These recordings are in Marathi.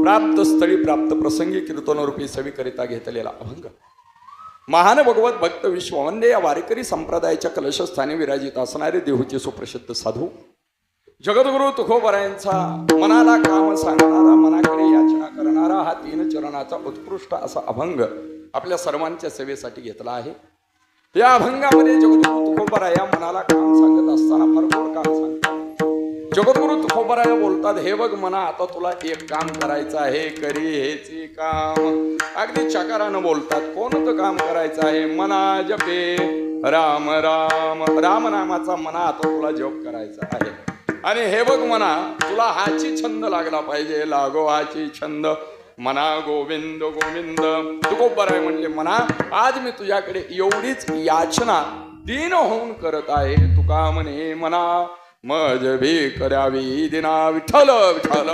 प्राप्त स्थळी प्राप्त प्रसंगी कीर्तनरूपी सेवेकरिता घेतलेला अभंग महान भगवत भक्त विश्ववंदे या वारकरी संप्रदायाच्या कलशस्थानी विराजित असणारे देहूचे सुप्रसिद्ध साधू जगद्गुरु तुकोबरायांचा मनाला काम सांगणारा मनाकडे याचना करणारा हा 3 चरणाचा उत्कृष्ट असा अभंग आपल्या सर्वांच्या सेवेसाठी घेतला आहे। या अभंगामध्ये जगद्गुरु तुकोबराय या मनाला काम सांगत असताना फार गोड काम सांगतात। जगद्गुरु तुकोबराय बोलतात, हे बघ मना, आता तुला एक काम करायचं आहे, करी हेची काम। अगदी चकारानं बोलतात, कोणतं काम करायचं आहे? मना जपे राम राम, राम नामाचा मना आता तुला जप करायचा आहे। आणि हे बघ मना, तुला हाची छंद लागला पाहिजे, लागो हाची छंद, मना गोविंद गोविंद। तुकोबराय म्हणले, मना आज मी तुझ्याकडे एवढीच याचना दीन होऊन करत आहे। तुका म्हणे मना मज भी करावी दिना, विठ्ठल विठ्ठल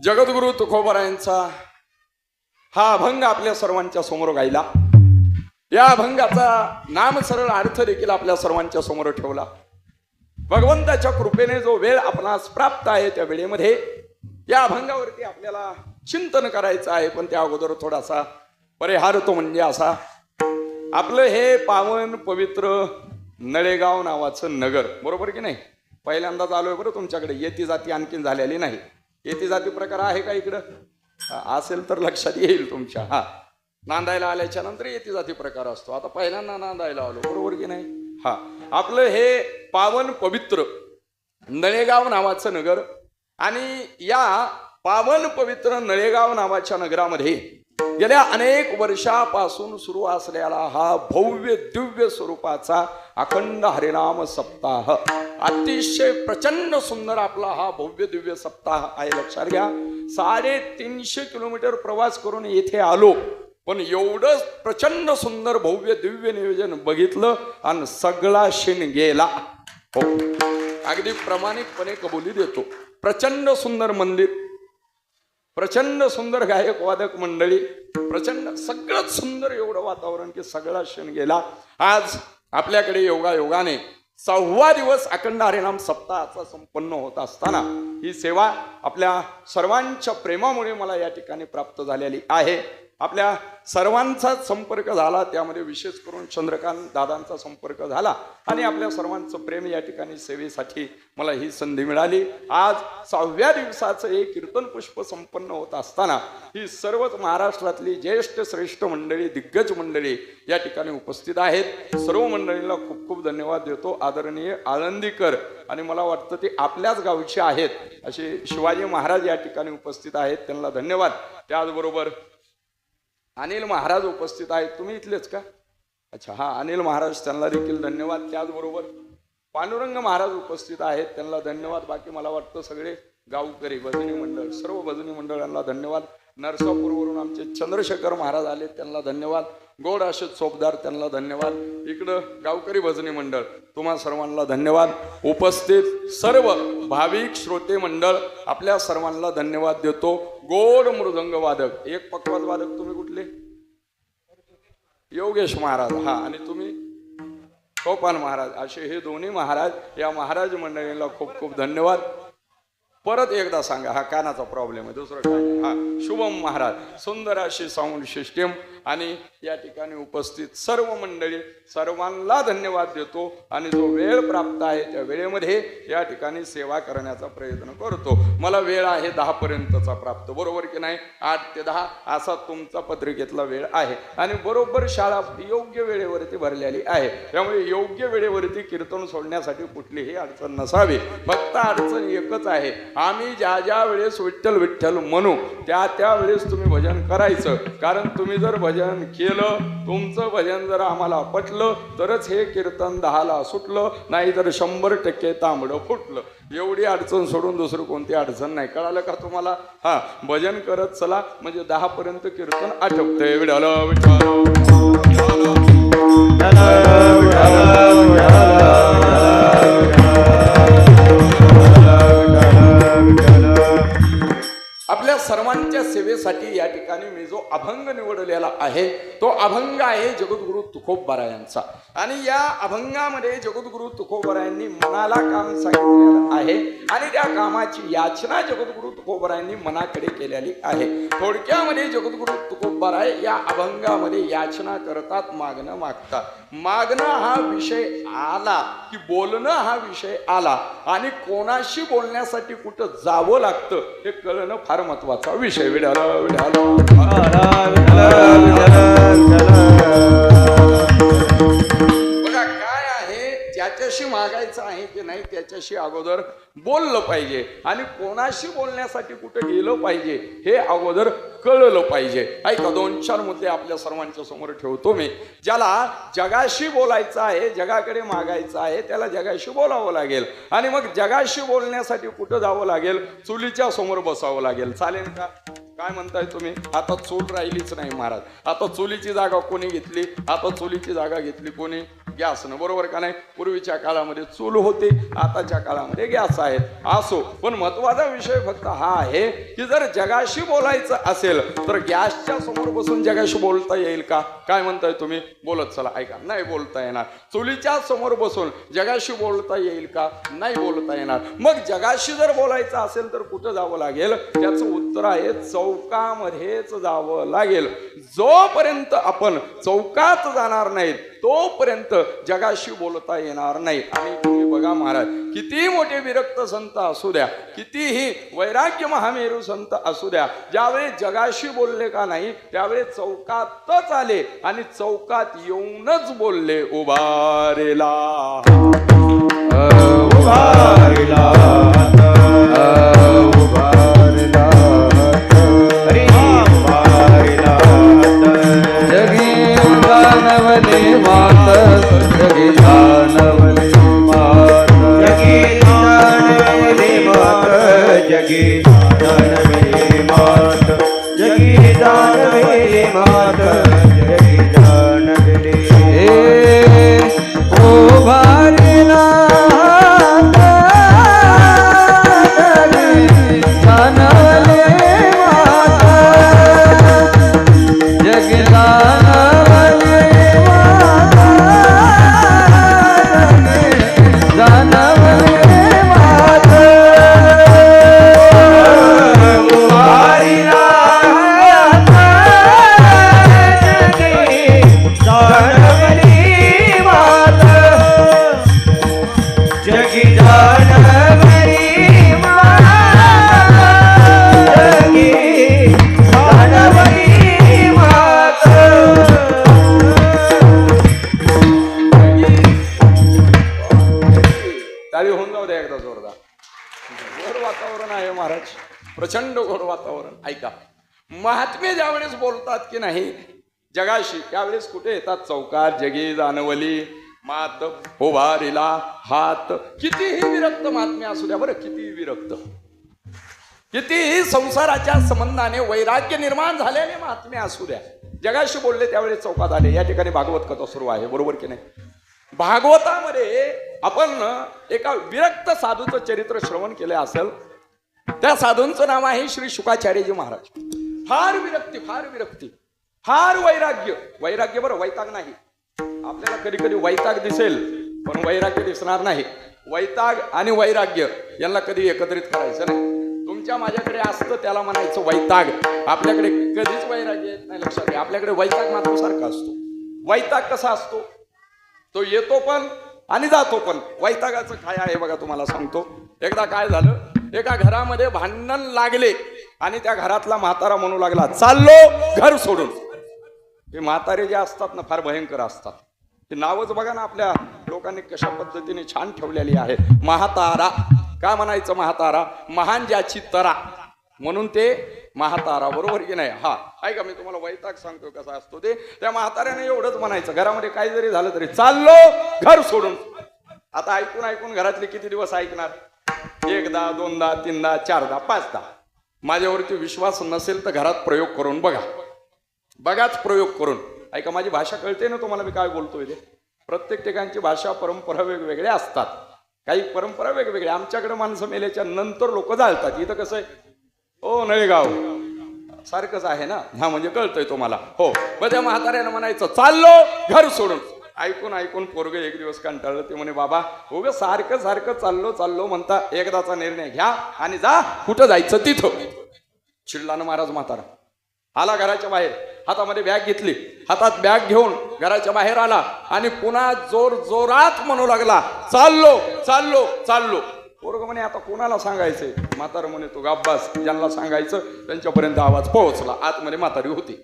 जगद्गुरु तुकोबरायांचा हा अभंग आपल्या सर्वांच्या समोर गायला। या अभंगाचा नाम सरळ अर्थ देखील आपल्या सर्वांच्या समोर ठेवला। भगवंताच्या कृपेने जो वेळ आपणास प्राप्त आहे त्या वेळेमध्ये या अभंगावरती आपल्याला चिंतन करायचं आहे। पण त्या अगोदर थोडासा परिहार तो म्हणजे असा, आपलं हे पावन पवित्र नळेगाव नावाचं नगर, बरोबर की नाही? पहिल्यांदाच आलोय बरं तुमच्याकडे, येती जाती आणखीन झालेली नाही। येती जाती प्रकार आहे का इकडं? असेल तर लक्षात येईल तुमच्या। हा, नांदायला आल्याच्या नंतर येती जाती प्रकार असतो, आता पहिल्यांदा नांदायला आलो, बरोबर की नाही? हा, आपलं हे पावन पवित्र नळेगाव नावाचं नगर, आणि या पावन पवित्र नळेगाव नावाच्या नगरामध्ये गेल्या अनेक वर्षापासून सुरू असलेला हा भव्य दिव्य स्वरूपाचा अखंड हरिनाम सप्ताह, अतिशय प्रचंड सुंदर आपला हा भव्य दिव्य सप्ताह आहे। लक्षात घ्या, 350 किलोमीटर प्रवास करून येथे आलो, पण एवढं प्रचंड सुंदर भव्य दिव्य नियोजन बघितलं आणि सगळा शिन गेला। हो, अगदी प्रामाणिकपणे कबुली देतो। प्रचंड सुंदर मंदिर, प्रचंड सुंदर गायक वादक मंडळी, प्रचंड सगळंच सुंदर एवढं वातावरण की सगळा क्षण गेला। आज आपल्याकडे योगायोगाने 6वा दिवस अखंड हरिनाम सप्ताहाचा संपन्न होत असताना ही सेवा आपल्या सर्वांच्या प्रेमामुळे मला या ठिकाणी प्राप्त झालेली आहे। आपल्या सर्वांचाच संपर्क झाला, त्यामध्ये विशेष करून चंद्रकांत दादांचा संपर्क झाला आणि आपल्या सर्वांचं प्रेम या ठिकाणी सेवेसाठी मला ही संधी मिळाली। आज 6व्या दिवसाचं एक कीर्तन पुष्प संपन्न होत असताना ही सर्वच महाराष्ट्रातली ज्येष्ठ श्रेष्ठ मंडळी, दिग्गज मंडळी या ठिकाणी उपस्थित आहेत। सर्व मंडळींना खूप खूप धन्यवाद देतो। आदरणीय आळंदीकर, आणि मला वाटतं ते आपल्याच गावचे आहेत असे शिवाजी महाराज या ठिकाणी उपस्थित आहेत, त्यांना धन्यवाद। त्याचबरोबर अनिल महाराज उपस्थित आहेत, तुम्ही इथलेच का? अच्छा, हा, अनिल महाराज, त्यांना देखील धन्यवाद। त्याचबरोबर पांडुरंग महाराज उपस्थित आहेत, त्यांना धन्यवाद। बाकी मला वाटतं सगळे गावकरी, भजनी मंडळ, सर्व भजनी मंडळांना धन्यवाद। नरसापूरवरून आमचे चंद्रशेखर महाराज आले, त्यांना धन्यवाद। गोड अशोक चोपदार, त्यांना धन्यवाद। इकडं गावकरी भजनी मंडळ, तुम्हा सर्वांना धन्यवाद। उपस्थित सर्व भाविक श्रोते मंडळ, आपल्या सर्वांना धन्यवाद देतो। गोड मृदंग वादक, एक पक्वाज वादक, तुम्ही कुठले? योगेश महाराज, हा, आणि तुम्ही? गोपाल महाराज, असे हे दोन्ही महाराज, या महाराज मंडळींना खूप खूप धन्यवाद। परत एकदा सांगा, हा कानाचा प्रॉब्लेम आहे, दुसरं काय? हा, शुभम महाराज, सुंदर अशी साऊंड सिस्टीम, आणि या ठिकाणी उपस्थित सर्व मंडळी, सर्वांना धन्यवाद देतो। आणि जो वेळ प्राप्त आहे त्या वेळेमध्ये या ठिकाणी सेवा करण्याचा प्रयत्न करतो। मला वेळ आहे 10 पर्यंतचा प्राप्त, बरोबर की नाही? 8 ते 10 असा तुमचा पत्रिकेतला वेळ आहे, आणि बरोबर शाळा योग्य वेळेवरती भरलेली आहे। त्यामुळे योग्य वेळेवरती कीर्तन सोडण्यासाठी कुठलीही अडचण नसावी। फक्त अडचण एकच आहे, आम्ही ज्या ज्या वेळेस विठ्ठल विठ्ठल म्हणू त्या त्या वेळेस तुम्ही भजन करायचं। कारण तुम्ही जर भजन केलं, तुमचं भजन जर आम्हाला पटलं तरच हे कीर्तन 10ला सुटलं, नाही तर 100% तांबडं फुटलं। एवढी अडचण सोडून दुसरं कोणती अडचण नाही, कळालं का तुम्हाला? हा, भजन करत चला, म्हणजे 10 पर्यंत कीर्तन आठवतंय। विठ्ठल आपल्या सर्वांच्या सेवेसाठी या ठिकाणी मी जो अभंग निवडलेला आहे तो अभंग आहे जगद्गुरु तुकोबरा यांचा. आणि या अभंगामध्ये जगद्गुरु तुकोबरा यांनी मनाला काम सांगितलेलं आहे आणि त्या कामाची याचना जगद्गुरु तुकोबरा यांनी मनाकडे केलेली आहे. थोडक्यामध्ये जगद्गुरु तुकोबरा या अभंगामध्ये याचना करतात, मागणं मागतात. मागणं हा विषय आला की बोलणं हा विषय आला आणि कोणाशी बोलण्यासाठी कुठं जावं लागतं हे कळणं फार महत्वाचा विषय. विढाल विढाल बघा काय आहे, ज्याच्याशी मागायचं आहे की नाही त्याच्याशी अगोदर बोललं पाहिजे आणि कोणाशी बोलण्यासाठी कुठं गेलं पाहिजे हे अगोदर कळलं पाहिजे. ऐका, 2-4 मुद्दे आपल्या सर्वांच्या समोर ठेवतो मी. ज्याला जगाशी बोलायचं आहे, जगाकडे मागायचं आहे, त्याला जगाशी बोलावं लागेल आणि मग जगाशी बोलण्यासाठी कुठं जावं लागेल, चुलीच्या समोर बसावं लागेल. चालेल का? काय म्हणताय तुम्ही? आता चूल राहिलीच नाही महाराज. आता चुलीची जागा कोणी घेतली? आता चुलीची जागा घेतली कोणी? गॅसनं. बरोबर का नाही? पूर्वीच्या काळामध्ये चूल होते, आताच्या काळामध्ये गॅस आहेत. असो, पण महत्वाचा विषय फक्त हा आहे की जर जगाशी बोलायचं असेल तर गॅसच्या समोर बसून जगाशी बोलता येईल का? काय म्हणताय तुम्ही? बोलत चला. ऐका, नाही बोलता येणार. चुलीच्या समोर बसून जगाशी बोलता येईल का? नाही बोलता येणार. मग जगाशी जर बोलायचं असेल तर कुठं जावं लागेल? त्याचं उत्तर आहे चौकामध्येच जावं लागेल. जोपर्यंत आपण चौकात जाणार नाहीत तोपर्यंत जगाशी बोलता येणार नाही. आणि तुम्ही बघा महाराज, किती मोठे विरक्त संत असू द्या, कितीही वैराग्य महामेरू संत असू द्या, ज्यावेळी जगाशी बोलले का नाही त्यावेळी चौकातच आले आणि चौकात येऊनच बोलले. उभारेला उभारेला प्रचंड घोर वातावरण. ऐका, महात्मे ज्यावेळेस बोलतात की नाही जगाशी त्यावेळेस कुठे येतात? चौकात. जगी जाणवली मात उभारिला हात. कितीही विरक्त महात्मे असू द्या बरं, कितीही विरक्त, कितीही संसाराच्या संबंधाने वैराग्य निर्माण झाल्याने महात्मे असू द्या, जगाशी बोलले त्यावेळेस चौकात आले. या ठिकाणी भागवत कथा सुरू आहे, बरोबर की नाही? भागवतामध्ये आपण एका विरक्त साधूचं चरित्र श्रवण केले असेल. त्या साधूंचं नाव आहे श्री शुकाचार्यजी महाराज. फार विरक्ती, फार विरक्ती, फार वैराग्य. वैराग्य बरं, वैताग नाही. आपल्याला कधी कधी वैताग दिसेल पण वैराग्य दिसणार नाही. वैताग आणि वैराग्य यांना कधी एकत्रित करायचं नाही. तुमच्या माझ्याकडे असतं त्याला म्हणायचं वैताग. आपल्याकडे कधीच वैराग्य येत नाही. लक्षात घ्या, आपल्याकडे वैताग मात्र सारखा असतो. वैताग कसा असतो? तो येतो पण आणि जातो पण. वैतागाचं काय आहे बघा, तुम्हाला सांगतो. एकदा काय झालं, एका घरामध्ये भांडण लागले आणि त्या घरातला म्हातारा म्हणू लागला, चाललो घर सोडून. हे म्हातारे जे असतात ना फार भयंकर असतात. ते नावच बघा ना आपल्या लोकांनी कशा पद्धतीने छान ठेवलेली आहे. म्हातारा का म्हणायचं? म्हातारा महान ज्याची तरा, म्हणून ते म्हातारा. बरोबर की नाही? हा, ऐका मी तुम्हाला वैताग सांगतो कसा असतो ते. त्या म्हाताऱ्याने एवढंच म्हणायचं, घरामध्ये काही जरी झालं तरी चाललो घर सोडून. आता ऐकून ऐकून घरातले किती दिवस ऐकणार? एकदा, दोनदा, तीनदा, चारदा, पाचदा. माझ्यावरती विश्वास नसेल तर घरात प्रयोग करून बघा. बघाच प्रयोग करून. ऐका, माझी भाषा कळते ना तुम्हाला मी काय बोलतोय ते. प्रत्येक ठिकाणची भाषा परंपरा वेगवेगळ्या असतात. काही परंपरा वेगवेगळ्या. आमच्याकडे माणसं मेल्याच्या नंतर लोक जाळतात. इथं कसं आहे, ओ नळेगाव सारखंच आहे ना? हा म्हणजे कळतंय तुम्हाला. हो. मग त्या म्हाताऱ्यानं म्हणायचं चाललो घर सोडून. ऐकून ऐकून पोरग एक दिवस कंटाळलं. ते म्हणे बाबा उगं सारखं सारखं चाललो चाललो म्हणता, एकदाचा निर्णय घ्या आणि जा कुठं जायचं तिथं. चिडलानं महाराज म्हातारा. आला घराच्या बाहेर, हातामध्ये बॅग घेतली, हातात बॅग घेऊन घराच्या बाहेर आला आणि पुन्हा जोर जोरात म्हणू लागला चाललो चाललो चाललो. पोरग म्हणे आता कोणाला सांगायचंय? म्हातारं म्हणे तू गप्पास, ज्यांना सांगायचं त्यांच्यापर्यंत आवाज पोहोचला. आतमध्ये म्हातारी होती.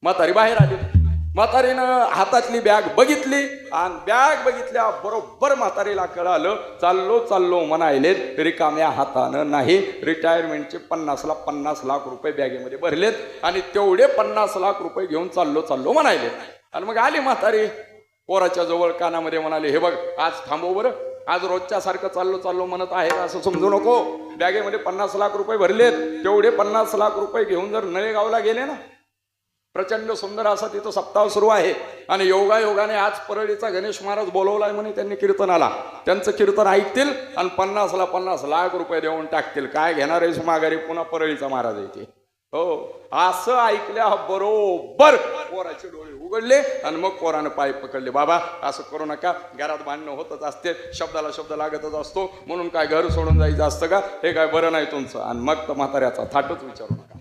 म्हातारी बाहेर आली. म्हातारीनं हातातली बॅग बघितली आणि बॅग बघितल्या बरोबर म्हातारीला कळालं चाललो चाललो म्हणायले रिकाम्या हातानं नाही. रिटायरमेंटचे 50 लाख रुपये बॅगेमध्ये भरलेत आणि तेवढे 50 लाख रुपये घेऊन चाललो चाललो म्हणायले. आणि मग आली म्हातारी पोराच्या जवळ, कानामध्ये म्हणाले हे बघ आज थांबव बरं, आज रोजच्या सारखं चाललो चाललो म्हणत आहे असं समजू नको. बॅगेमध्ये 50 लाख रुपये भरलेत, तेवढे 50 लाख रुपये घेऊन जर नळेगावला गेले ना, प्रचंड सुंदर असा तिथं सप्ताह सुरू आहे आणि योगायोगाने आज परळीचा गणेश महाराज बोलवलाय म्हणे त्यांनी कीर्तनाला. त्यांचं कीर्तन ऐकतील आणि 50 लाख रुपये देऊन टाकतील. काय घेणार आहेस माघारी? पुन्हा परळीचा महाराज येते. हो, असं ऐकल्या बरोबर पोराचे डोळे उघडले आणि मग पोरानं पाय पकडले. बाबा असं करू नका, घरात भांडणं होतच असते, शब्दाला शब्द लागतच असतो, म्हणून काय घर सोडून जायचं असतं का? हे काय बरं नाही तुमचं. आणि मग तर म्हाताऱ्याचा थाटच विचारू नका.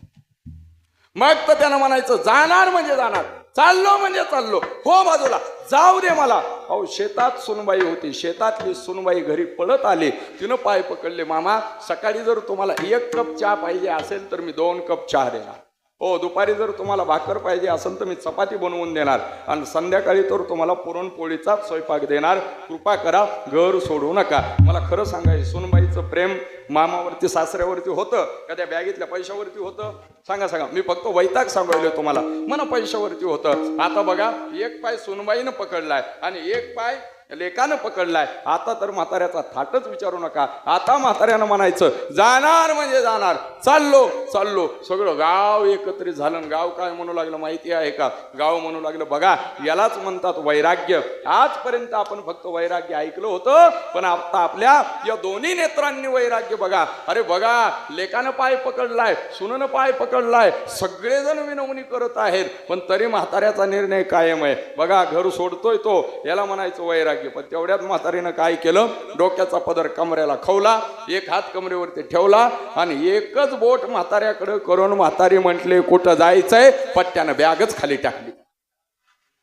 मग तर त्यानं म्हणायचं जाणार म्हणजे जाणार, चाललो म्हणजे चाललो, हो बाजूला जाऊ दे मला. अहो शेतात सुनबाई होती, शेतातली सुनबाई घरी पळत आली. तिनं पाय पकडले. मामा सकाळी जर तुम्हाला 1 कप चहा पाहिजे असेल तर मी 2 कप चहा देणार. हो, दुपारी जर तुम्हाला भाकर पाहिजे असेल तर मी चपाती बनवून देणार आणि संध्याकाळी तर तुम्हाला पुरणपोळीचाच स्वयंपाक देणार. कृपा करा, घर सोडू नका. मला खरं सांगायचं, सुनबाईचं प्रेम मामावरती सासऱ्यावरती होतं का त्या बॅगेतल्या पैशावरती होतं? सांगा सांगा. मी फक्त वैताग सांगायलो तुम्हाला. मन पैशावरती होतं. आता बघा, एक पाय सुनबाईनं पकडलाय आणि एक पाय लेकानं पकडलाय. आता तर म्हाताऱ्याचा थाटच विचारू नका. आता म्हाताऱ्यानं म्हणायचं जाणार म्हणजे जाणार, चाललो चाललो. सगळं गाव एकत्रित झालं. गाव काय म्हणू लागलं माहिती आहे का? गाव म्हणू लागलं बघा यालाच म्हणतात वैराग्य. आजपर्यंत आपण फक्त वैराग्य ऐकलं होतं, पण आता आपल्या या दोन्ही नेत्रांनी वैराग्य बघा. अरे बघा, लेकानं पाय पकडलाय, सुननं पाय पकडलाय, सगळेजण विनवणी करत आहेत, पण तरी म्हाताऱ्याचा निर्णय कायम आहे. बघा घर सोडतोय तो, याला म्हणायचं वैराग्य. पण तेवढ्यात म्हातारीनं काय केलं? डोक्याचा पदर कमरेला खवला, एक हात कमरेवरती ठेवला आणि एकच बोट म्हाताऱ्याकडे करून म्हातारी म्हटले कुठं जायचंय? पट्ट्यानं बॅगच खाली टाकली.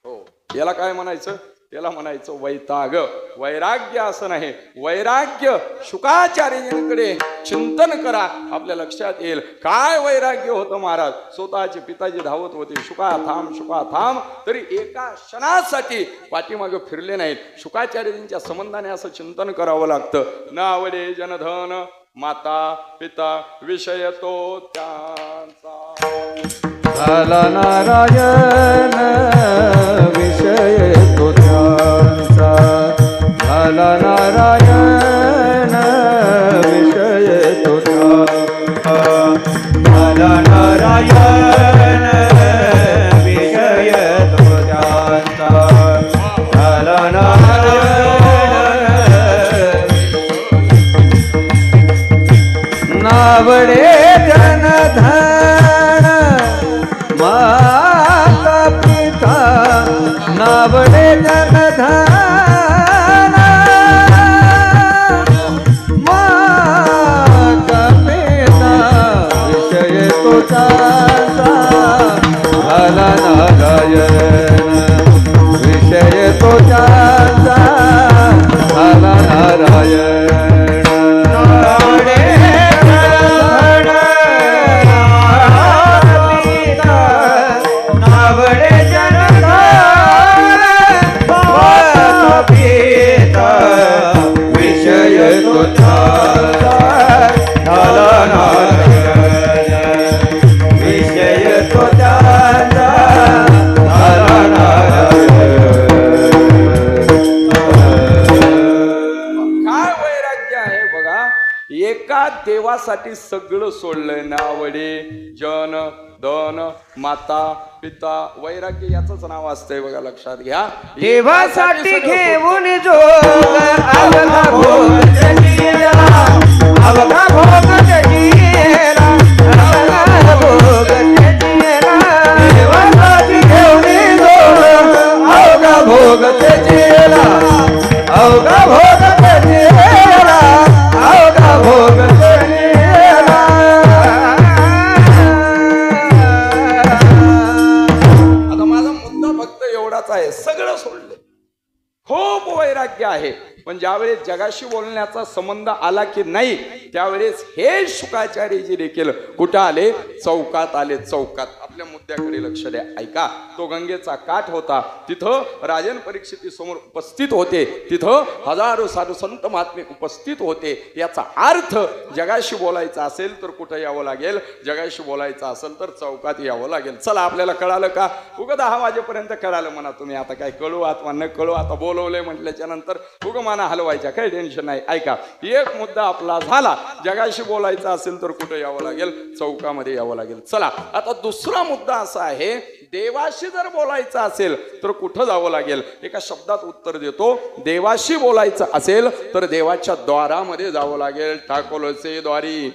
हो, याला काय म्हणायचं? त्याला म्हणायचं वैताग. वैराग्य असं नाही. वैराग्य शुकाचार्यांकडे चिंतन करा, आपल्या लक्षात येईल काय वैराग्य होतं. महाराज स्वतःचे पिताजी धावत होते, शुका थांब, तरी एका क्षणासाठी पाठीमागे फिरले नाहीत. शुकाचार्यांच्या संबंधाने असं चिंतन करावं लागतं. न आवडे जनधन माता पिता विषय तो त्यांचा, झाला नारायण विषय तो त्यांचा, झाला नारायण विषय तो त्यांचा, झाला नारायण विषय तो त्यांचा, झाला नारायण नावडे जनधन माता पिता, नावडे जनधन माता पिता विषय तो त्यांचा, झाला नारायण विषय तो त्यांचा, झाला नारायण. देवासाठी सगळं सोडलंय. नावडे जन धन माता पिता, वैराग्य याचंच नाव असतंय बघा, लक्षात घ्या. देवासाठी घेऊन जोग अवघा भोग जगीला, अवघा भोग जगीला, अवघा भोग त्याचीला अवघा भोग त्याचीला अवघा भोग त्याचीला आता माझा मुद्दा फक्त एवढाच आहे, सगळं सोडले, खूप वैराग्य आहे, पण ज्यावेळेस जगाशी बोलण्याचा संबंध आला की नाही त्यावेळेस हे शुकाचार्यजी देखील कुठं आले? चौकात आले. चौकात. आपल्या मुद्द्याकडे लक्ष द्या. ऐका, तो गंगेचा काठ होता, तिथं राजन परीक्षिती समोर उपस्थित होते, तिथं हजारो साधू संत महात्मे उपस्थित होते. याचा अर्थ जगाशी बोलायचं असेल तर कुठं यावं लागेल? जगाशी बोलायचं असेल तर चौकात यावं लागेल. चला, आपल्याला कळालं का? उगा 10 वाजेपर्यंत कळालं म्हणा तुम्ही. आता काय कळू अथवा न कळू, आता बोलवलंय म्हटल्याच्या नंतर उगा माना हलवायच्या, काही टेन्शन नाही. ऐका, एक मुद्दा आपला झाला, जगाशी बोलायचं असेल तर कुठं यावं लागेल? चौकामध्ये यावं लागेल. चला, आता दुसरा मुद्दा असा आहे, देवाशी जर बोलायचं असेल तर कुठं जावं लागेल? एका शब्दात उत्तर देतो. देवाशी बोलायचं असेल तर देवाच्या द्वारामध्ये जावं लागेल. ठाकोलचे द्वारी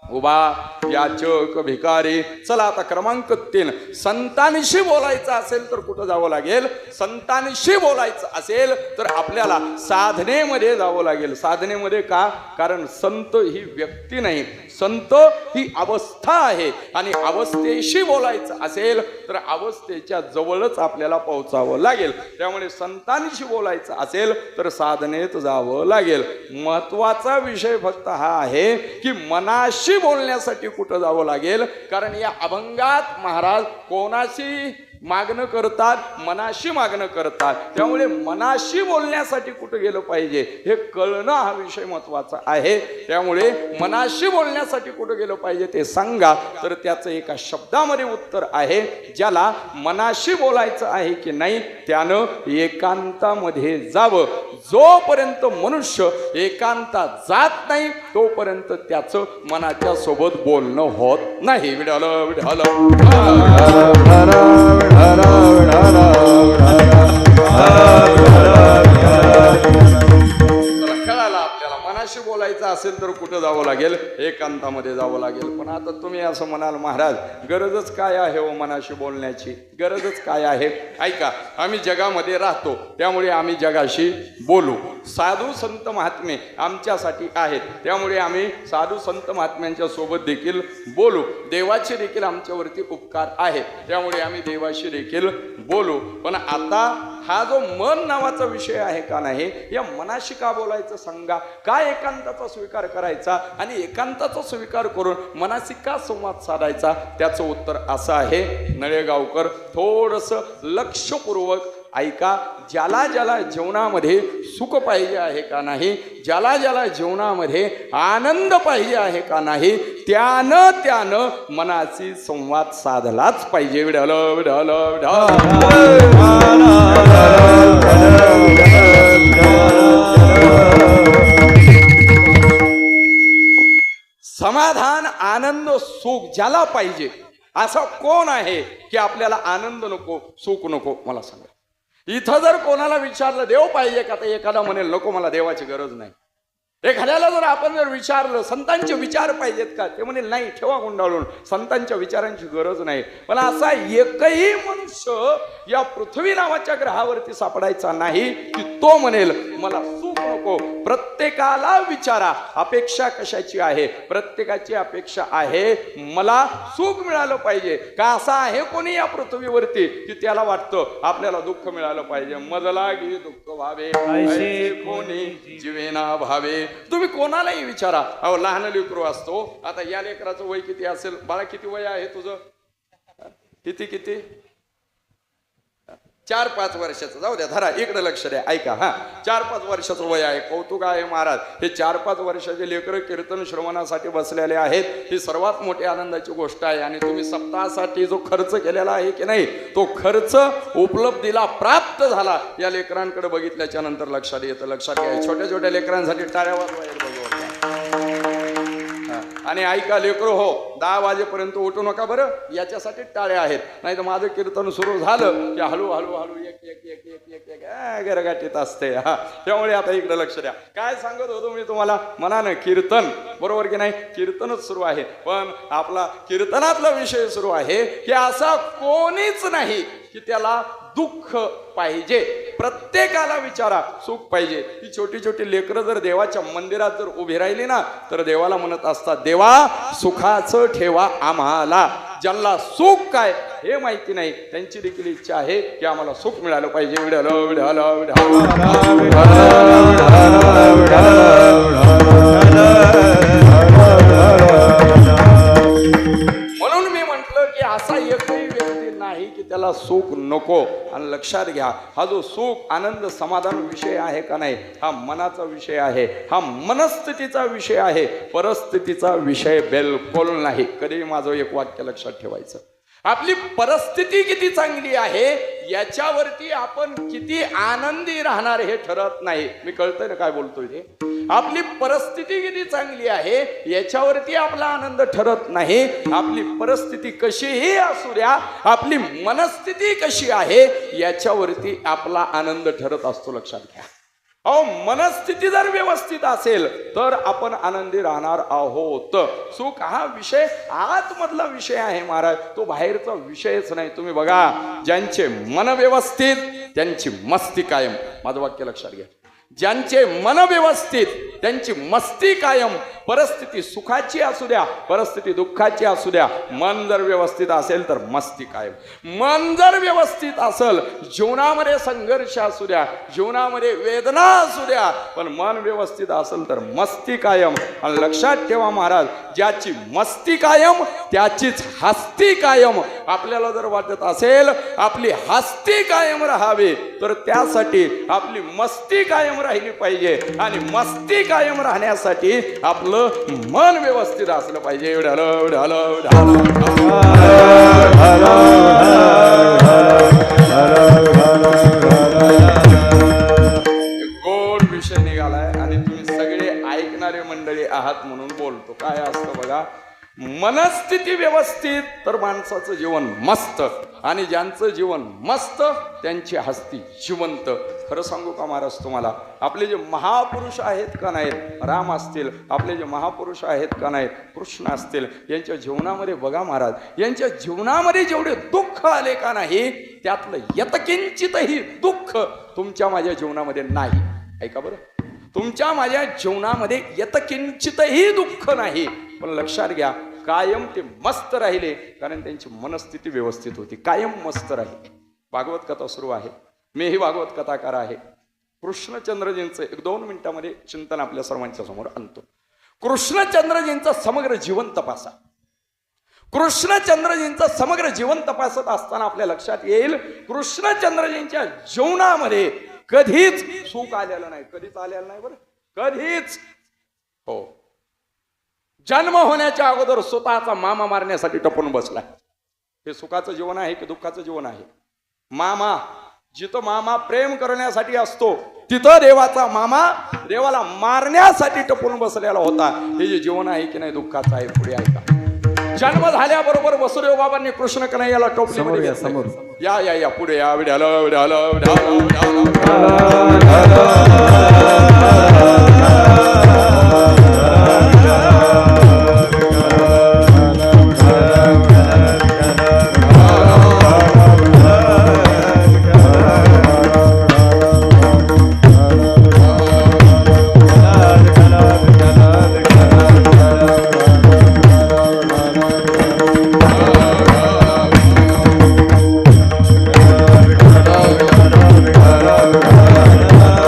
उभा याचक भिकारी. चला, आता क्रमांक 3, संतांशी बोलायचं असेल तर कुठं जावं लागेल? संतांशी बोलायचं असेल तर आपल्याला साधनेमध्ये जावं लागेल. साधनेमध्ये का? कारण संत ही व्यक्ती नाही, संत ही अवस्था आहे, आणि अवस्थेशी बोलायचं असेल तर अवस्थेच्या जवळच आपल्याला पोहोचावं लागेल. त्यामुळे संतांशी बोलायचं असेल तर साधनेत जावं लागेल. महत्वाचा विषय फक्त हा आहे की मनाशी बोलण्यासाठी कुठं जावं लागेल? कारण या अभंगात महाराज कोणाशी मागणं करतात? मनाशी मागणं करतात. त्यामुळे मनाशी बोलण्यासाठी कुठं गेलं पाहिजे हे कळणं हा विषय महत्वाचा आहे. त्यामुळे मनाशी बोलण्यासाठी कुठं गेलं पाहिजे ते सांगा, तर त्याचं एका शब्दामध्ये उत्तर आहे, ज्याला मनाशी बोलायचं आहे की नाही त्यानं एकांतामध्ये जावं. जोपर्यंत मनुष्य एकांतात जात नाही तोपर्यंत त्याचं मनाच्या सोबत बोलणं होत नाही. विडालं विडालं कळालं आपल्याला. मनाशी बोलायचं असेल तर कुठं जावं लागेल? एकांतामध्ये जावं लागेल. पण आता तुम्ही असं म्हणाल, महाराज गरजच काय आहे हो मनाशी बोलण्याची? गरजच काय आहे? ऐका, आम्ही जगामध्ये राहतो त्यामुळे आम्ही जगाशी बोलू. साधू संत महात्मे आमच्यासाठी आहेत त्यामुळे आम्ही साधू संत महात्म्यांच्या सोबत देखील बोलू. देवाचे देखील आमच्यावरती उपकार आहे त्यामुळे आम्ही देवाशी देखील बोलू. पण आता हा जो मन नावाचा विषय आहे का नाही, या मनाशी का बोलायचं सांगा? का एकांताचा स्वीकार करायचा आणि एकांताचा स्वीकार करून मनाशी का संवाद साधायचा? त्याचं उत्तर असं आहे, नळेगावकर थोडंसं लक्षपूर्वक ऐका. ज्याला ज्याला जीवनामध्ये सुख पाहिजे आहे का नाही, ज्याला ज्याला जीवनामध्ये आनंद पाहिजे आहे का नाही, त्यानं मनाशी संवाद साधलाच पाहिजे. विढालं विढालं समाधान, आनंद, सुख ज्याला पाहिजे असा कोण आहे की आपल्याला आनंद नको, सुख नको? मला सांगा. इथं जर कोणाला विचारलं देव पाहिजे का, तर एखादा म्हणेल नको, मला देवाची गरज नाही. एखाद्याला जर आपण जर विचारलं संतांचे विचार पाहिजेत का, ते म्हणेल नाही, ठेवा गुंडाळून, संतांच्या विचारांची गरज नाही. पण असा एकही मनुष्य या पृथ्वी नावाच्या ग्रहावरती सापडायचा नाही की तो म्हणेल मला सुख नको. प्रत्येकाला विचारा अपेक्षा कशाची आहे? प्रत्येकाची अपेक्षा आहे मला सुख मिळालं पाहिजे. का असा आहे कोणी या पृथ्वीवरती की त्याला वाटतं आपल्याला दुःख मिळालं पाहिजे? मजला गी दुःख व्हावे ऐसे कोणी जीवेना भावे. तुम्ही कोणालाही विचारा. अहो, लहान लेकरू असतो. आता या लेकराचं वय किती असेल? बाळा किती वय आहे तुझं? किती 4-5 वर्षाचं. जाऊ द्या, धरा, इकडे लक्ष द्या, ऐका. 4-5 वर्षाचं वय आहे. कौतुक आहे महाराज. हे 4-5 वर्षाचे लेकरं कीर्तन श्रवणासाठी बसलेले आहेत. ही सर्वात मोठी आनंदाची गोष्ट आहे. आणि तुम्ही सप्ताहासाठी जो खर्च केलेला आहे की नाही, तो खर्च उपलब्धीला प्राप्त झाला या लेकरांकडे बघितल्याच्या नंतर लक्षात येतं. लक्षात घ्या, छोट्या छोट्या लेकरांसाठी टाळ्या वाजवायला बघू. आणि ऐका लेकरो हो, 10 वाजेपर्यंत उठू नका बरं, याच्यासाठी टाळ्या आहेत. नाही तर माझं कीर्तन सुरू झालं की हळू हळू हळू एक गरगाटीत असते. त्यामुळे आता इकडे लक्ष द्या. काय सांगत होतो मी तुम्हाला? मनानं कीर्तन, बरोबर की नाही? कीर्तनच सुरू आहे. पण आपला कीर्तनातला विषय सुरू आहे की असा कोणीच नाही की त्याला दुःख पाहिजे. प्रत्येकाला विचारा सुख पाहिजे. ही छोटी छोटी लेकरं जर देवाच्या मंदिरात जर उभी राहिली ना तर देवाला म्हणत असतात, देवा सुखाचं ठेवा आम्हाला. ज्यांना सुख काय हे माहिती नाही त्यांची देखील इच्छा आहे की आम्हाला सुख मिळालं पाहिजे. विढाल विढाल म्हणून मी म्हटलं की असा एकही व्यक्ती नाही की त्याला सुख नको. आणि लक्षात घ्या, हा जो सुख आनंद समाधान विषय आहे का नाही, हा मनाचा विषय आहे, हा मनस्थितीचा विषय आहे, परिस्थितीचा विषय बिलकुल नाही. कधी माझं एक वाक्य लक्षात ठेवायचं, आपली परिस्थिती किती चांगली आहे याच्यावरती आपण किती आनंदी राहणार हे ठरत नाही. मी कळतंय ना काय बोलतोय ते. आपली परिस्थिती किती चांगली आहे याच्यावरती आपला आनंद ठरत नाही. आपली परिस्थिती कशीही असू द्या, आपली मनस्थिती कशी आहे याच्यावरती आपला आनंद ठरत असतो. लक्षात घ्या. अहो, मनस्थिती जर व्यवस्थित असेल तर आपण आनंदी राहणार आहोत. सुख हा विषय आतमधला विषय आहे महाराज, तो बाहेरचा विषयच नाही. तुम्ही बघा, ज्यांचे मन व्यवस्थित त्यांची मस्ती कायम. माझं वाक्य लक्षात घ्या. ज्यांचे मन व्यवस्थित त्यांची मस्ती कायम. परिस्थिती सुखाची असू द्या, परिस्थिती दुःखाची असू द्या, मन जर व्यवस्थित असेल तर मस्ती कायम. मन जर व्यवस्थित असेल, जीवनामध्ये संघर्ष असू द्या, जीवनामध्ये वेदना असू द्या, पण मन व्यवस्थित असेल तर मस्ती कायम. आणि लक्षात ठेवा महाराज, ज्याची मस्ती कायम त्याचीच हस्ती कायम. आपल्याला जर वाटत असेल आपली हस्ती कायम राहावी तर त्यासाठी आपली मस्ती कायम राहिली पाहिजे. आणि मस्ती कायम राहण्यासाठी आपलं मन व्यवस्थित असलं पाहिजे. गोड विषय निघालाय आणि तुम्ही सगळे ऐकणारे मंडळी आहात म्हणून बोलतो. काय असतं बघा, मनस्थिती व्यवस्थित तर माणसाचं जीवन मस्त, आणि ज्यांचं जीवन मस्त त्यांची हस्ती जिवंत. खरं सांगू का महाराज तुम्हाला, आपले जे महापुरुष आहेत का नाहीत, राम असतील, आपले जे महापुरुष आहेत का नाहीत, कृष्ण असतील, यांच्या जीवनामध्ये बघा महाराज, यांच्या जीवनामध्ये जेवढे दुःख आले का नाही त्यातलं यत्किंचितही दुःख तुमच्या माझ्या जीवनामध्ये नाही. ऐका बरं, तुमच्या माझ्या जीवनामध्ये यत्किंचितही दुःख नाही. पण लक्षात घ्या, कायम ते मस्त राहिले कारण त्यांची मनस्थिती व्यवस्थित होती. कायम मस्त राहिले. भागवत कथा सुरू आहे. मीही भागवत कथाकार आहे. कृष्णचंद्रजींचं 1-2 मिनिटांमध्ये चिंतन आपल्या सर्वांच्या समोर आणतो. कृष्णचंद्रजींचं समग्र जीवन तपासा. कृष्णचंद्रजींचं समग्र जीवन तपासत असताना आपल्या लक्षात येईल, कृष्णचंद्रजींच्या जीवनामध्ये कधीच सुख आलेलं नाही. कधीच आलेलं नाही बरं, कधीच. हो, जन्म होण्याच्या अगोदर स्वतःचा मामा मारण्यासाठी टपून बसलाय. हे सुखाचं जीवन आहे की दुःखाचं जीवन आहे? मामा, जिथं मामा प्रेम करण्यासाठी असतो तिथं देवाचा मामा देवाला मारण्यासाठी टपून बसलेला होता. हे जे जीवन आहे की नाही दुःखाचं आहे. पुढे ऐका, जन्म झाल्याबरोबर वसुदेव बाबांनी कृष्ण कन्हैयाला टोपलीमध्ये समोर या या या पुढे या. विड्याला विड्याला विड्याला